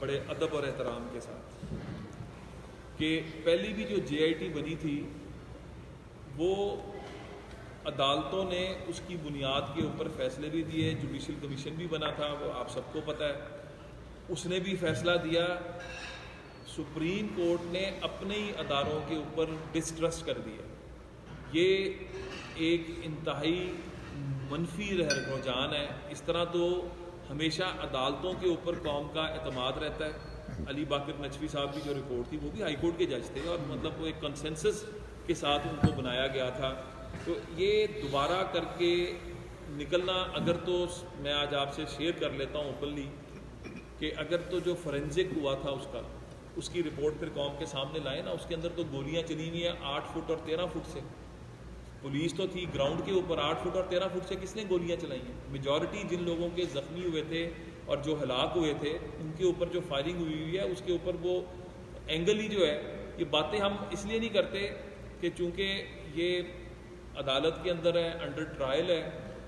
بڑے ادب اور احترام کے ساتھ کہ پہلی بھی جو JIT بنی تھی وہ عدالتوں نے اس کی بنیاد کے اوپر فیصلے بھی دیے، جوڈیشل کمیشن بھی بنا تھا، وہ آپ سب کو پتہ ہے، اس نے بھی فیصلہ دیا۔ سپریم کورٹ نے اپنے ہی اداروں کے اوپر ڈسٹرسٹ کر دیا۔ یہ ایک انتہائی منفی رجحان ہے۔ اس طرح تو ہمیشہ عدالتوں کے اوپر قوم کا اعتماد رہتا ہے۔ علی باقر نجفی صاحب کی جو رپورٹ تھی وہ بھی ہائی کورٹ کے جج تھے، اور مطلب وہ ایک کنسنسس کے ساتھ ان کو بنایا گیا تھا۔ تو یہ دوبارہ کر کے نکلنا، اگر تو میں آج آپ سے شیئر کر لیتا ہوں اوپنلی کہ اگر تو جو فورینزک ہوا تھا اس کی رپورٹ پھر قوم کے سامنے لائے نا، اس کے اندر تو گولیاں چلی ہوئی ہیں 8 فٹ اور 13 فٹ سے۔ پولیس تو تھی گراؤنڈ کے اوپر، 8 فٹ اور 13 فٹ سے کس نے گولیاں چلائی ہیں؟ میجورٹی جن لوگوں کے زخمی ہوئے تھے اور جو ہلاک ہوئے تھے ان کے اوپر جو فائرنگ ہوئی ہے اس کے اوپر وہ اینگل ہی جو ہے، یہ باتیں ہم اس لیے نہیں کرتے کہ چونکہ یہ عدالت کے اندر ہے، انڈر ٹرائل ہے،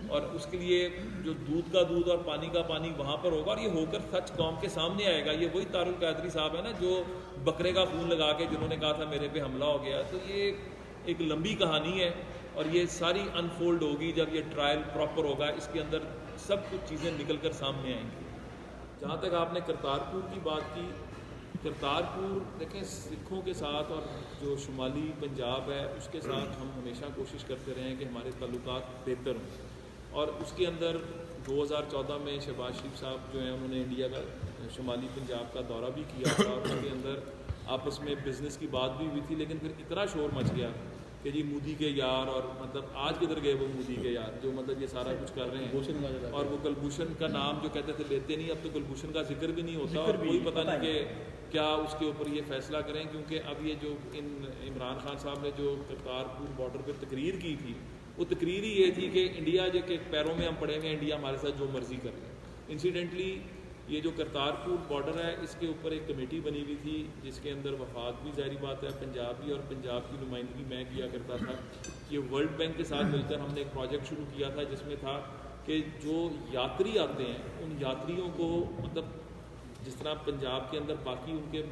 اور اس کے لیے جو دودھ کا دودھ اور پانی کا پانی وہاں پر ہوگا، اور یہ ہو کر سچ قوم کے سامنے آئے گا۔ یہ وہی طاہر القادری صاحب ہے نا جو بکرے کا خون لگا کے جنہوں نے کہا تھا میرے پہ حملہ ہو گیا۔ تو یہ ایک لمبی کہانی ہے اور یہ ساری انفولڈ ہوگی جب یہ ٹرائل پراپر ہوگا، اس کے اندر سب کچھ چیزیں نکل کر سامنے آئیں گی۔ جہاں تک آپ نے کرتارپور کی بات کی، کرتارپور دیکھیں سکھوں کے ساتھ اور جو شمالی پنجاب ہے اس کے ساتھ ہم ہمیشہ کوشش کرتے رہے ہیں کہ ہمارے تعلقات بہتر ہوں، اور اس کے اندر 2014 میں شہباز شریف صاحب جو ہیں انہوں نے انڈیا کا شمالی پنجاب کا دورہ بھی کیا تھا، اور اس کے اندر آپس میں بزنس کی بات بھی ہوئی تھی، لیکن پھر اتنا شور مچ گیا کہ جی مودی کے یار، اور مطلب آج کدھر گئے وہ مودی کے یار جو مطلب یہ سارا کچھ کر رہے ہیں، اور وہ کلبھوشن کا نام جو کہتے تھے لیتے نہیں، اب تو کلبھوشن کا ذکر بھی نہیں ہوتا، اور کوئی پتہ نہیں کہ کیا اس کے اوپر یہ فیصلہ کریں، کیونکہ اب یہ جو عمران خان صاحب نے جو کرتارپور بارڈر پہ تقریر کی تھی، وہ تقریر ہی یہ تھی کہ انڈیا جو کہ پیروں میں ہم پڑے ہوئے ہیں، انڈیا ہمارے ساتھ جو مرضی کر رہے ہیں۔ انسیڈنٹلی یہ جو کرتارپور بارڈر ہے اس کے اوپر ایک کمیٹی بنی ہوئی تھی جس کے اندر وفاق بھی ظاہری بات ہے پنجابی، اور پنجاب کی نمائندگی میں کیا کرتا تھا۔ یہ ورلڈ بینک کے ساتھ مل کر ہم نے ایک پروجیکٹ شروع کیا تھا جس میں تھا کہ جو یاتری آتے ہیں ان یاتریوں کو مطلب جس طرح پنجاب کے اندر باقی ان کے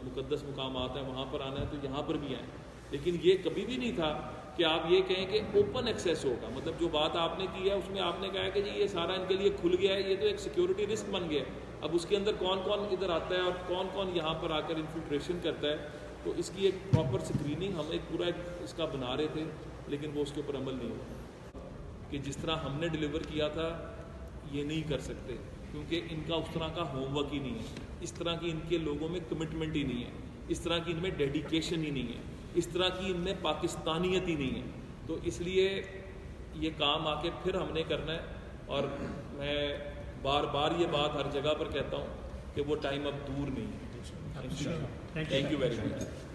مقدس مقامات ہیں وہاں پر آنا ہے تو یہاں پر بھی آئیں، لیکن یہ کبھی بھی نہیں تھا کہ آپ یہ کہیں کہ اوپن ایکسیس ہوگا۔ مطلب جو بات آپ نے کی ہے اس میں آپ نے کہا کہ جی یہ سارا ان کے لیے کھل گیا ہے، یہ تو ایک سیکیورٹی رسک بن گیا ہے، اب اس کے اندر کون کون ادھر آتا ہے اور کون کون یہاں پر آ کر انفلٹریشن کرتا ہے، تو اس کی ایک پراپر اسکریننگ ہم ایک پورا اس کا بنا رہے تھے، لیکن وہ اس کے اوپر عمل نہیں ہوا کہ جس طرح ہم نے ڈیلیور کیا تھا یہ نہیں کر سکتے، کیونکہ ان کا اس طرح کا ہوم ورک ہی نہیں ہے، اس طرح کی ان کے لوگوں میں کمٹمنٹ ہی نہیں ہے، اس طرح کی ان میں ڈیڈیکیشن ہی نہیں ہے، اس طرح کی ان میں پاکستانیت ہی نہیں ہے۔ تو اس لیے یہ کام آ کے پھر ہم نے کرنا ہے، اور میں بار بار یہ بات ہر جگہ پر کہتا ہوں کہ وہ ٹائم اب دور نہیں ہے۔ Thank you very much.